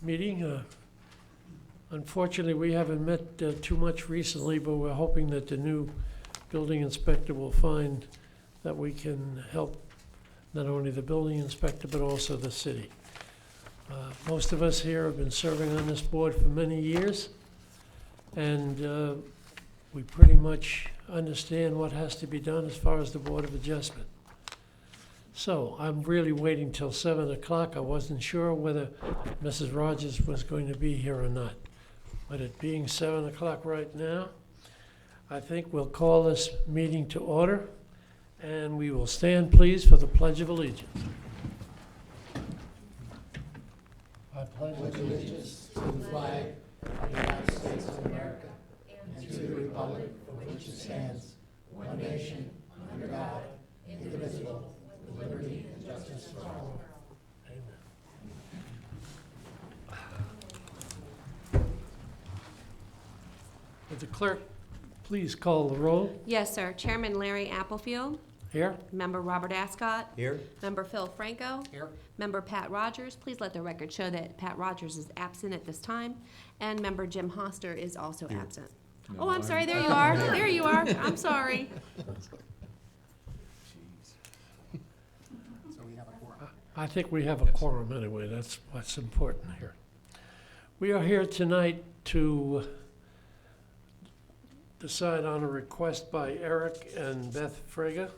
meeting. Unfortunately, we haven't met too much recently, but we're hoping that the new building inspector will find that we can help not only the building inspector, but also the city. Most of us here have been serving on this board for many years, and we pretty much understand what has to be done as far as the Board of Adjustment. So I'm really waiting till 7 o'clock. I wasn't sure whether Mrs. Rogers was going to be here or not. But it being 7 o'clock right now, I think we'll call this meeting to order, and we will stand, please, for the Pledge of Allegiance. I pledge allegiance to the flag of the United States of America and to the republic for which it stands, one nation, under God, indivisible, with liberty and justice for all. Would the clerk please call the roll? Yes, sir. Chairman Larry Applefield. Here? Member Robert Ascott. Here. Member Phil Franco. Here. Member Pat Rogers. Please let the record show that Pat Rogers is absent at this time. And Member Jim Hoster is also absent. Oh, I'm sorry. There you are. There you are. I'm sorry. So we have a quorum. I think we have a quorum anyway. That's what's important here. We are here tonight to decide on a request by Eric and Beth Frega,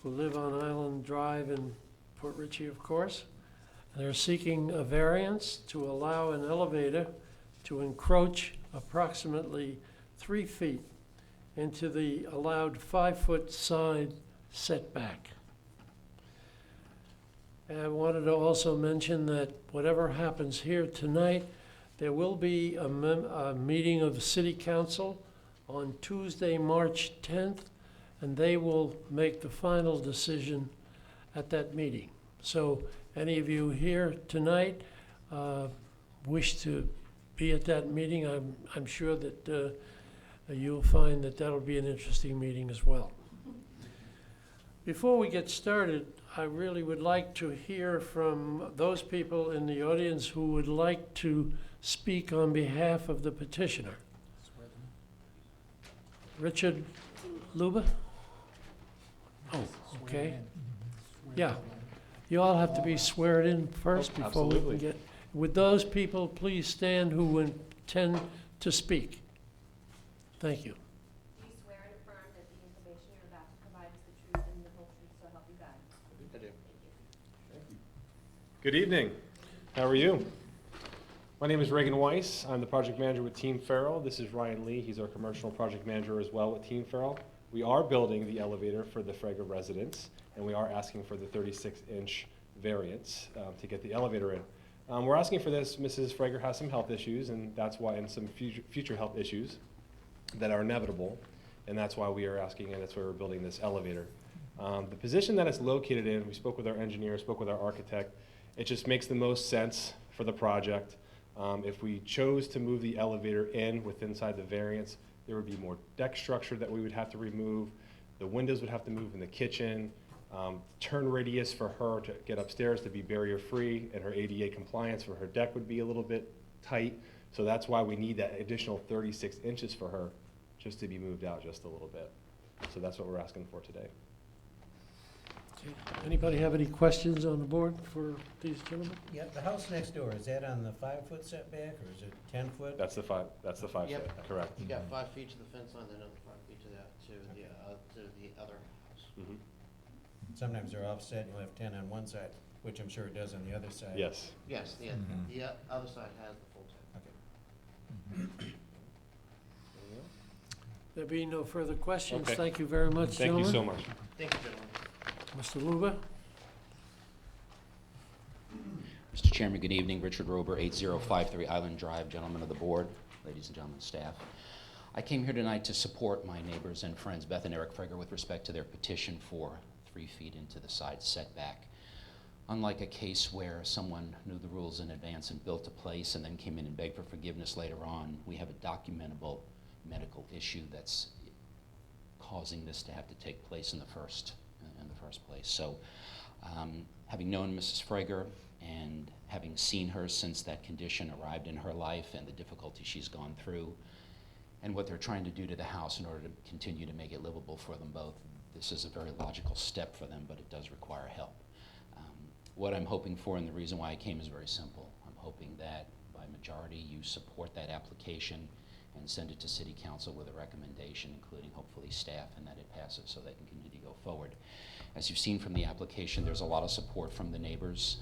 who live on Island Drive in Port Richey, of course. They're seeking a variance to allow an elevator to encroach approximately 3 feet into the allowed 5-foot side setback. And I wanted to also mention that whatever happens here tonight, there will be a meeting of the City Council on Tuesday, March 10th, and they will make the final decision at that meeting. So any of you here tonight wish to be at that meeting, I'm sure that you'll find that that'll be an interesting meeting as well. Before we get started, I really would like to hear from those people in the audience who would like to speak on behalf of the petitioner. Richard Luba? Oh, okay. Yeah. You all have to be sweared in first before we can get. Would those people please stand who intend to speak? Thank you. Do you swear and affirm that the information you're about to provide is the truth and the whole truth, so help you God? I do. Good evening. How are you? My name is Reagan Weiss. I'm the project manager with Team Farrell. This is Ryan Lee. He's our commercial project manager as well with Team Farrell. We are building the elevator for the Frega residents, and we are asking for the 36-inch variance to get the elevator in. We're asking for this. Mrs. Frega has some health issues, and that's why, and some future health issues that are inevitable, and that's why we are asking, and that's why we're building this elevator. The position that it's located in, we spoke with our engineer, spoke with our architect. It just makes the most sense for the project. If we chose to move the elevator in inside the variance, there would be more deck structure that we would have to remove. The windows would have to move in the kitchen. Turn radius for her to get upstairs to be barrier-free, and her ADA compliance for her deck would be a little bit tight. So that's why we need that additional 36 inches for her, just to be moved out just a little bit. So that's what we're asking for today. Okay. Anybody have any questions on the board for these gentlemen? Yeah, the house next door, is that on the 5-foot setback, or is it 10-foot? That's the 5 Yep. foot, correct. You got 5 feet to the fence line, then another 5 feet to the other house. Mhm. Sometimes they're offset, you'll have 10 on one side, which I'm sure it does on the other side. Yes. Yes, the other side has the full 10. Okay. There being no further questions, Okay. thank you very much, Thank you gentlemen. so much. Thank you, gentlemen. Mr. Luba? Mr. Chairman, good evening. Richard Rober, 8053 Island Drive, gentlemen of the board, ladies and gentlemen, staff. I came here tonight to support my neighbors and friends, Beth and Eric Frega, with respect to their petition for 3 feet into the side setback. Unlike a case where someone knew the rules in advance and built a place and then came in and begged for forgiveness later on, we have a documentable medical issue that's causing this to have to take place in the first place. So, having known Mrs. Frega And having seen her since that condition arrived in her life and the difficulty she's gone through and what they're trying to do to the house in order to continue to make it livable for them both, this is a very logical step for them, but it does require help. What I'm hoping for, and the reason why I came, is very simple. I'm hoping that by majority you support that application and send it to City Council with a recommendation, including hopefully staff, and that it passes so they can continue to go forward. As you've seen from the application, there's a lot of support from the neighbors.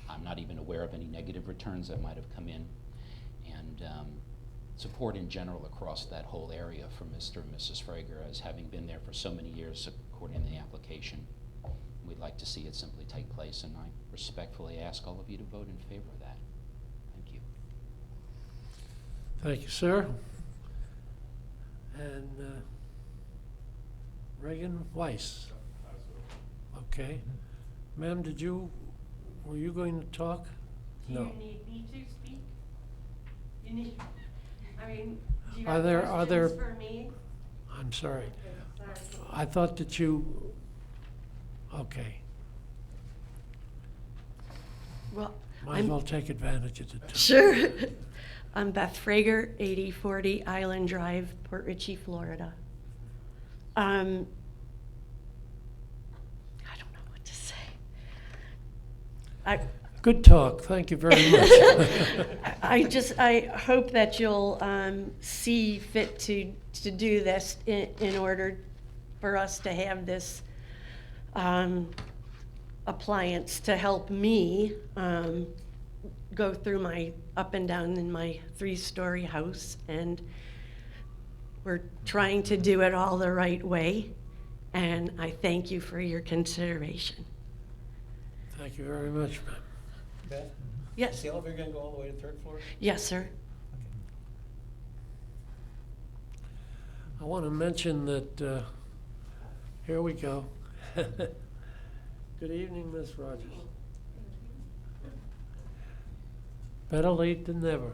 I'm not even aware of any negative returns that might have come in. And support in general across that whole area for Mr. and Mrs. Frager, as having been there for so many years according to the application. We'd like to see it simply take place, and I respectfully ask all of you to vote in favor of that. Thank you. Thank you, sir. And Reagan Weiss. Okay. Ma'am, were you going to talk? Do No. you need me to speak? You need, I mean, do you Are have there- questions for me? I'm sorry. Sorry. I thought that you, okay. Well, Might as well take advantage of the time. sure. I'm Beth Frager, 8040 Island Drive, Port Richey, Florida. I don't know what to say. Good talk. Thank you very much. I hope that you'll see fit to do this in order for us to have this appliance to help me go through my up and down in my 3-story house. And we're trying to do it all the right way. And I thank you for your consideration. Thank you very much, ma'am. Beth? Is Yes, the elevator gonna go all the way to the 3rd floor? yes, sir. I want to mention that, here we go. Good evening, Ms. Rogers. Better late than never.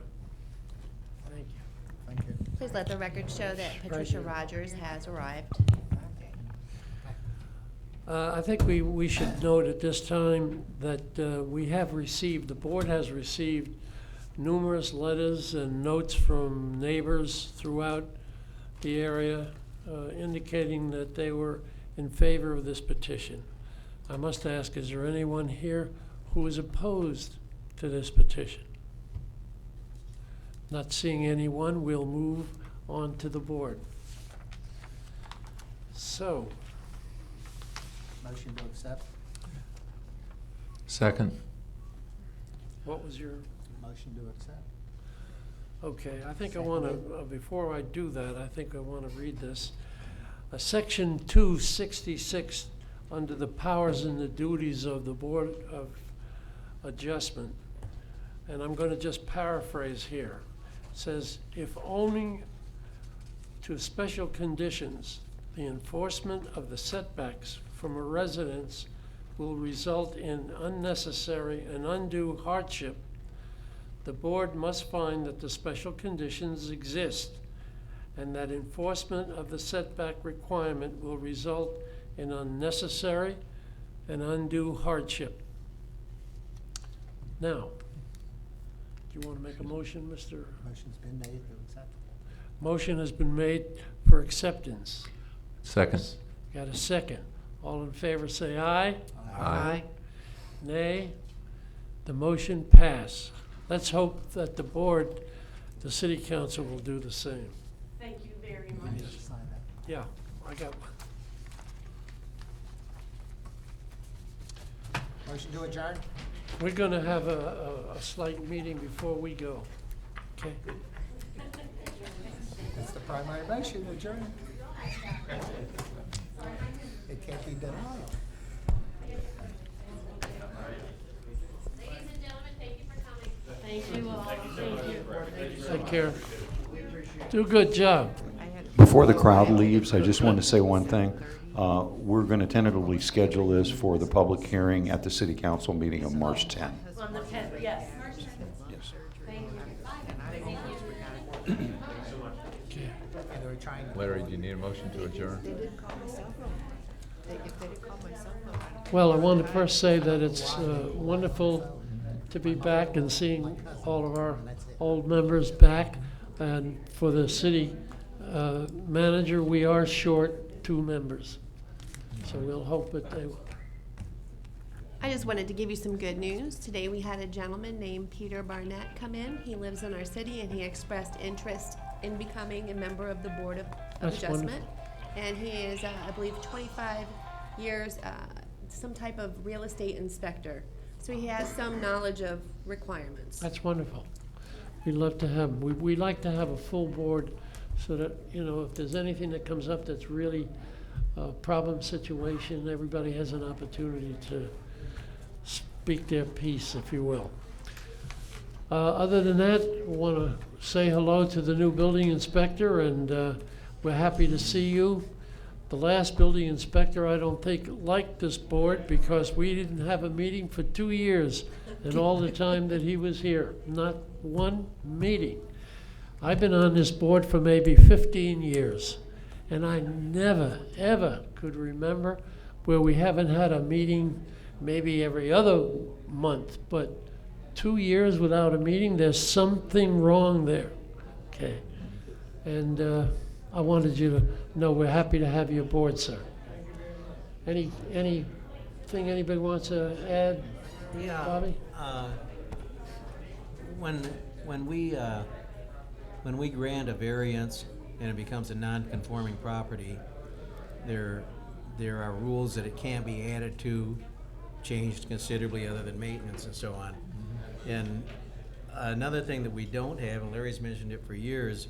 Thank you. Thank you. Please let the record show that Right Patricia here. Rogers has arrived. I think we should note at this time that we have received, the board has received numerous letters and notes from neighbors throughout the area indicating that they were in favor of this petition. I must ask, is there anyone here who is opposed to this petition? Not seeing anyone, we'll move on to the board. So, Motion to accept. Second. what was your? Motion to accept. Okay, I think I want to, before I do that, I think I want to read this. Section 266, under the powers and the duties of the Board of Adjustment, and I'm going to just paraphrase here. It says, if owing to special conditions, the enforcement of the setbacks from a residence will result in unnecessary and undue hardship, the board must find that the special conditions exist and that enforcement of the setback requirement will result in unnecessary and undue hardship. Now, do you want to make a motion, Mr.? Motion's been made to accept. Motion has been made for acceptance. Second. Got a second. All in favor say aye. Aye. Nay. The motion passed. Let's hope that the board, the city council will do the same. Thank you very You much. need to sign that. Yeah, I got one. Motion to adjourn? We're going to have a slight meeting before we go. Okay? That's the primary motion, adjourn. It can't be denied. Ladies and gentlemen, thank you for coming. Thank you all. Thank you. Take care. Do a good job. Before the crowd leaves, I just want to say one thing. We're going to tentatively schedule this for the public hearing at the city council meeting of March 10. On the 10th, yes. Yes. Thank you. Okay. And they're trying to. Larry, do you need a motion to adjourn? Well, I want to first say that it's wonderful to be back and seeing all of our old members back. And for the city manager, we are short 2 members. So we'll hope that they will. I just wanted to give you some good news. Today we had a gentleman named Peter Barnett come in. He lives in our city and he expressed interest in becoming a member of the Board of That's Adjustment. And he is, I believe, 25 years, some type of real estate inspector. So he has some knowledge of requirements. That's wonderful. We'd love to have, we like to have a full board so that, you know, if there's anything that comes up that's really a problem situation, everybody has an opportunity to speak their piece, if you will. Other than that, we want to say hello to the new building inspector, and we're happy to see you. The last building inspector, I don't think, liked this board because we didn't have a meeting for 2 years and all the time that he was here. Not one meeting. I've been on this board for maybe 15 years, and I never, ever could remember where we haven't had a meeting maybe every other month, but 2 years without a meeting, there's something wrong there, okay? And I wanted you to know we're happy to have you aboard, sir. Anything anybody wants to add, Yeah. Bobby? When we grant a variance and it becomes a non-conforming property, there are rules that it can't be added to, changed considerably other than maintenance and so on. And another thing that we don't have, and Larry's mentioned it for years,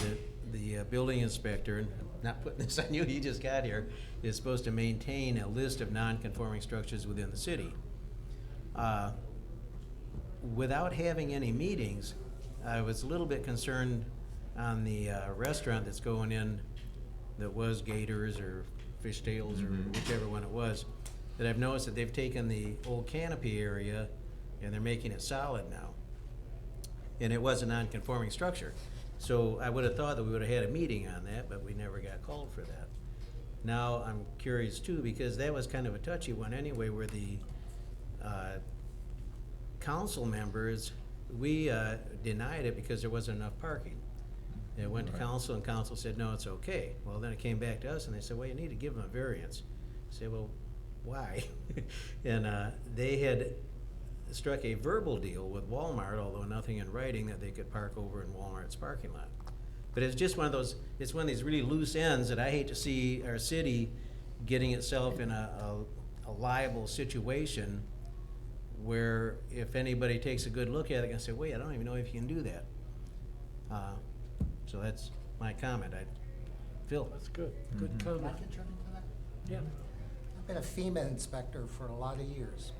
that the building inspector, and I'm not putting this on you, he just got here, is supposed to maintain a list of non-conforming structures within the city. Without having any meetings, I was a little bit concerned on the restaurant that's going in that was Gators or Fishtails or whichever one it was, that I've noticed that they've taken the old canopy area and they're making it solid now. And it was a non-conforming structure. So I would have thought that we would have had a meeting on that, but we never got called for that. Now, I'm curious too, because that was kind of a touchy one anyway, where the council members, we denied it because there wasn't enough parking. It went to council and council said, no, it's okay. Well, then it came back to us and they said, well, you need to give them a variance. I said, well, why? And they had struck a verbal deal with Walmart, although nothing in writing, that they could park over in Walmart's parking lot. But it's just one of those, it's one of these really loose ends that I hate to see our city getting itself in a liable situation where if anybody takes a good look at it, they can say, wait, I don't even know if you can do that. So that's my comment. Phil. That's good, good comment. Can I contribute to that? Yeah. I've been a FEMA inspector for a lot of years.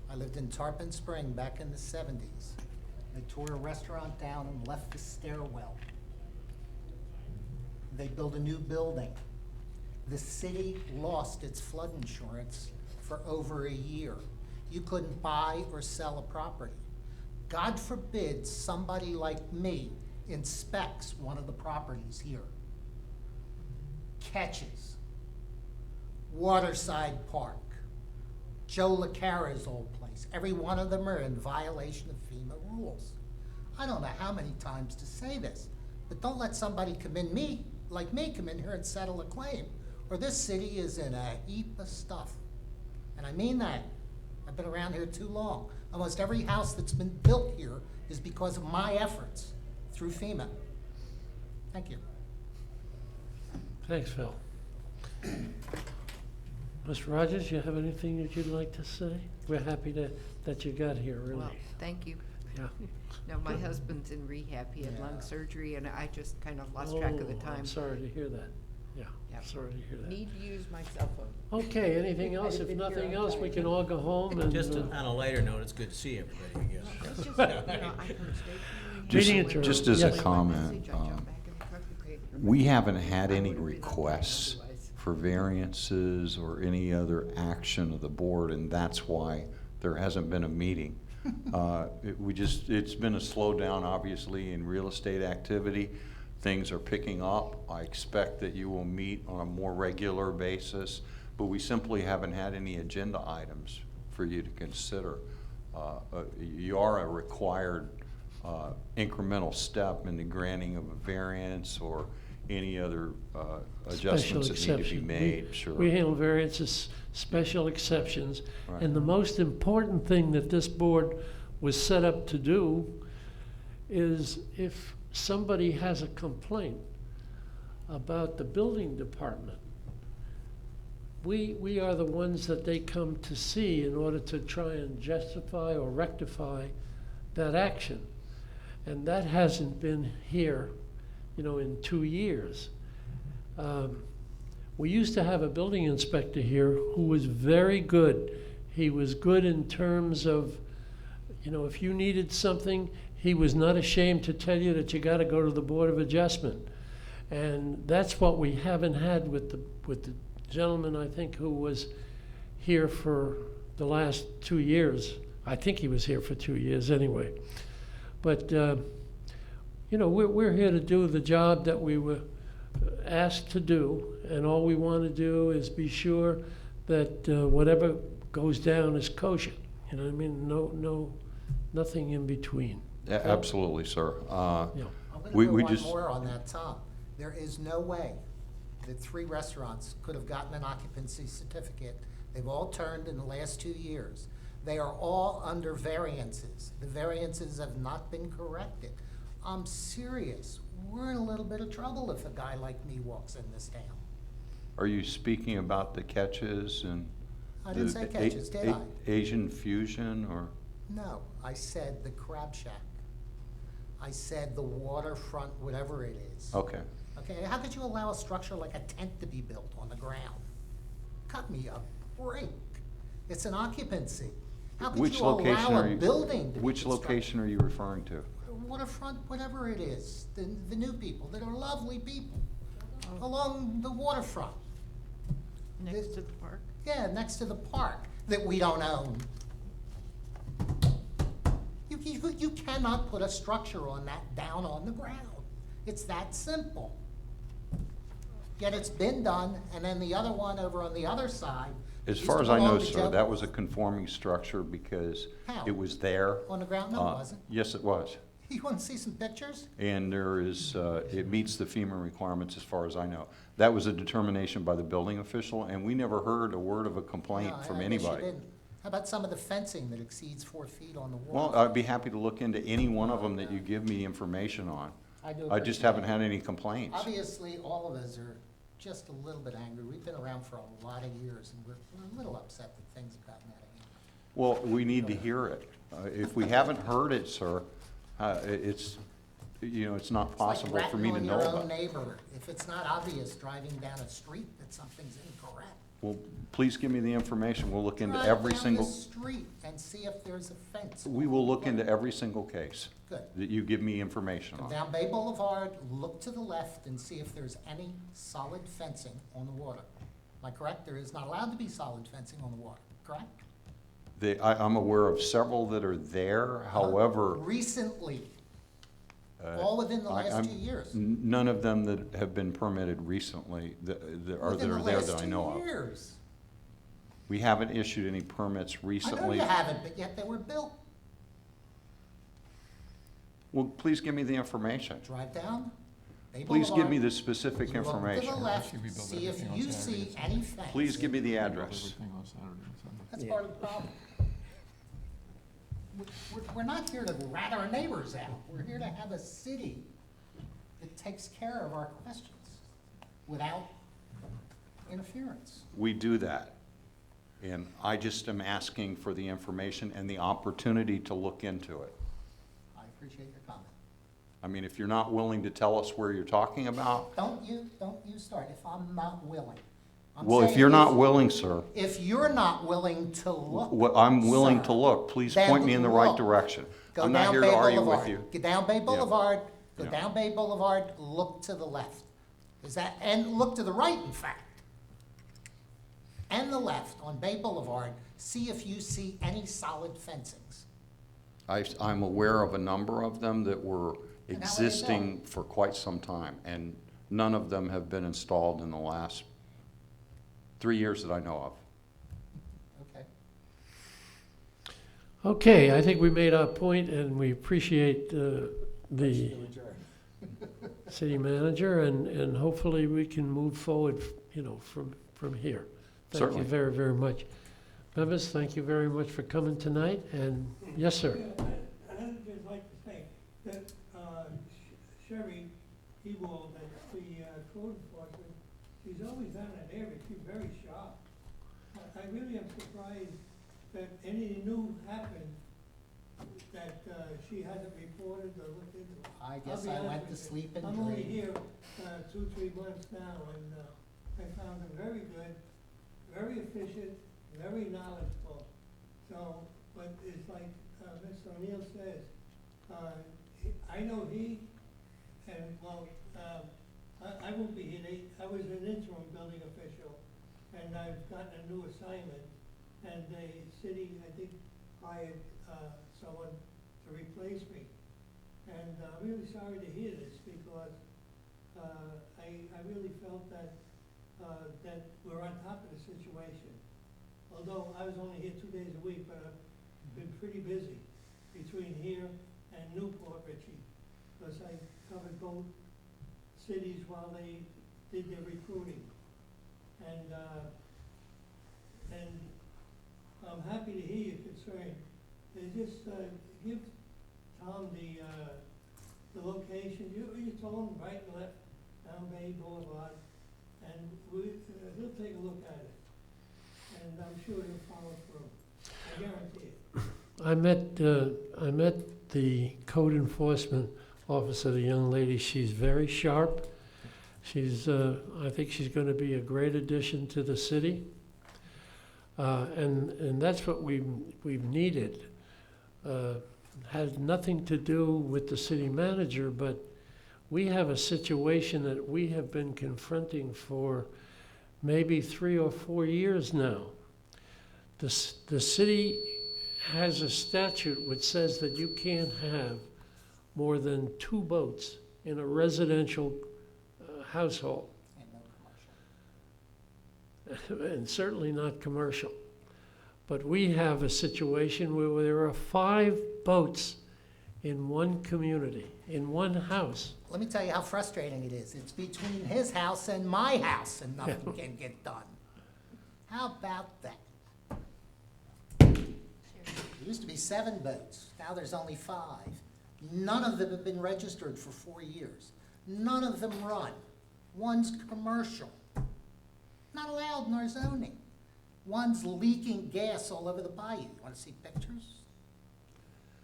I lived in Tarpon Spring back in the 70s. They tore a restaurant down and left the stairwell. They built a new building. The city lost its flood insurance for over a year. You couldn't buy or sell a property. God forbid somebody like me inspects one of the properties here. Catches, Waterside Park, Joe LaCara's old place. Every one of them are in violation of FEMA rules. I don't know how many times to say this, but don't let somebody come in here and settle a claim, or this city is in a heap of stuff. And I mean that. I've been around here too long. Almost every house that's been built here is because of my efforts through FEMA. Thank you. Thanks, Phil. Mr. Rogers, you have anything that you'd like to say? We're happy that you got here, really. Well, thank you. Yeah. No, my husband's in rehab. He had lung surgery, and I just kind of lost track of the Oh, time. I'm sorry to hear that. Yeah, Yep. sorry to hear that. Need to use my cell phone. Okay, anything else? I'd have If been here nothing on else, we time. can all go home and. Just on a lighter note, it's good to see everybody again. It's just, you know, I come straight from Just- Meeting adjourned. just as a Yes. comment, Message, I jump back in the truck and pay it. We haven't had any I would've been requests otherwise. for variances or any other action of the board, and that's why there hasn't been a meeting. It's been a slowdown, obviously, in real estate activity. Things are picking up. I expect that you will meet on a more regular basis, but we simply haven't had any agenda items for you to consider. you are a required incremental step in the granting of a variance or any other adjustments that need to be exception. made, sure. We handle variances, special exceptions, Right. and the most important thing that this board was set up to do is if somebody has a complaint about the building department, we are the ones that they come to see in order to try and justify or rectify that action. And that hasn't been here, in 2 years. We used to have a building inspector here who was very good. He was good in terms of, if you needed something, he was not ashamed to tell you that you got to go to the Board of Adjustment. And that's what we haven't had with the gentleman, I think, who was here for the last 2 years. I think he was here for 2 years anyway. But, we're here to do the job that we were asked to do, and all we want to do is be sure that whatever goes down is kosher. You know what I mean? Nothing in between. Absolutely, sir. Yeah. I'm We- gonna we go one just- more on that, Tom. There is no way that 3 restaurants could have gotten an occupancy certificate. They've all turned in the last 2 years. They are all under variances. The variances have not been corrected. I'm serious. We're in a little bit of trouble if a guy like me walks in this town. Are you speaking about the Catches and? I didn't the say Catches, did I? Asian Fusion or? No, I said the Crab Shack. I said the waterfront, whatever it is. Okay. Okay, how could you allow a structure like a tent to be built on the ground? Cut me a break. It's an occupancy. How could Which you location allow are a you? building to be Which constructed? location are you referring to? Waterfront, whatever it is, the new people that are lovely people along the waterfront. Next to the park? Yeah, next to the park that we don't own. You cannot put a structure on that down on the ground. It's that simple. Yet it's been done, and then the other one over on the other side. As used far to as I know, belong to sir, Joe- that was a conforming structure because How? it was there. On the ground? No, it wasn't. Yes, it was. You want to see some pictures? And there is, it meets the FEMA requirements as far as I know. That was a determination by the building official, and we never heard a word of a complaint No, from I guess you anybody. didn't. How about some of the fencing that exceeds 4 feet on the Well, wall? I'd be happy to look into any one of them that you give me information on. I do I just appreciate haven't it. had any complaints. Obviously, all of us are just a little bit angry. We've been around for a lot of years, and we're a little upset that things have gotten out of hand. Well, we need to hear it. If we haven't heard it, sir, it's not possible for me to know It's like ratting on your about own it. neighbor if it's not obvious driving down a street that something's incorrect. Well, please give me the information. We'll look into Drive every down single, the street and see if there's a fence. we will look into every single case Good. that you give me information Come on. down Bay Boulevard, look to the left and see if there's any solid fencing on the water. Am I correct? There is not allowed to be solid fencing on the water, correct? I'm aware of several that are there, however, Recently, uh, all within the I- last I'm- 2 years. none of them that have been permitted recently that are Within the there last that I know 2 of. years. We haven't issued any permits I know recently. you haven't, but yet they were built. Well, please give me the information. Drive down Bay Please give me Boulevard, the specific look to information. the left, see if you see any fence. Please give me the address. That's part of the problem. We're not here to rat our neighbors out. We're here to have a city that takes care of our questions without interference. We do that. And I just am asking for the information and the opportunity to look into it. I appreciate your comment. I mean, if you're not willing to tell us where you're talking about, Don't you start if I'm not willing. I'm well, if saying you're not willing, sir, If you're not willing to look. I'm willing sir, to look. Please then point me in the right look. direction. Go I'm not down here Bay to argue with Boulevard. you. Go down Bay Boulevard, go Yeah. down Bay Boulevard, look to the left. And look to the right, in fact. And the left on Bay Boulevard, see if you see any solid fencings. I'm aware of a number of them that were And how are they existing for quite some time, and none of them have been installed in the last 3 years that I know of. Okay. Okay, I think we made our point, and we appreciate the city manager, and hopefully we can move forward, from here. Thank Certainly. you very, very much. Members, thank you very much for coming tonight, and yes, sir. I'd just like to say that Sherry Ewald, that's the code enforcement, she's always on an area, she's very sharp. I really am surprised that anything new happened that she hasn't reported or looked into. I guess I'll be I honest went to with you. sleep and I'm only dreamed. here 2-3 months now, and I found her very good, very efficient, very knowledgeable. So, but it's like Mr. O'Neill says, I know he, and well, I won't be here. I was an interim building official, and I've gotten a new assignment, and the city, I think, hired someone to replace me. And I'm really sorry to hear this, because I really felt that that we're on top of the situation. Although I was only here 2 days a week, but I've been pretty busy between here and Newport Richie, because I covered both cities while they did their recruiting. And I'm happy to hear your concern. And just give Tom the location. You told him right and left down Bay Boulevard, and he'll take a look at it. And I'm sure he'll follow through. I guarantee it. I met the code enforcement officer, the young lady. She's very sharp. I think she's going to be a great addition to the city. And that's what we've needed. Has nothing to do with the city manager, but we have a situation that we have been confronting for maybe 3 or 4 years now. The city has a statute which says that you can't have more than 2 boats in a residential household, And no commercial. and certainly not commercial. But we have a situation where there are 5 boats in one community, in one house. Let me tell you how frustrating it is. It's between his house and my house, and nothing can get done. How about that? There used to be 7 boats. Now there's only 5. None of them have been registered for 4 years. None of them run. One's commercial. Not allowed in our zoning. One's leaking gas all over the bayou. You want to see pictures?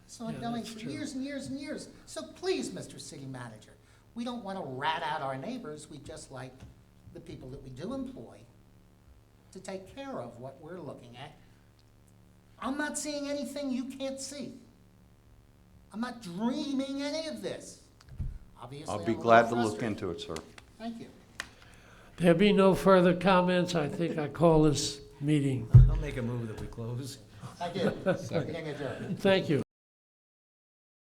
It's Yeah, ongoing that's for true. years and years and years. So please, Mr. City Manager, we don't want to rat out our neighbors. We just like the people that we do employ to take care of what we're looking at. I'm not seeing anything you can't see. I'm not dreaming any of this. Obviously, I'll I'm be a little glad to look frustrated. into it, sir. Thank you. There be no further comments. I think I call this meeting. I'll make a move that we close. Thank you. Meeting adjourned. Thank you.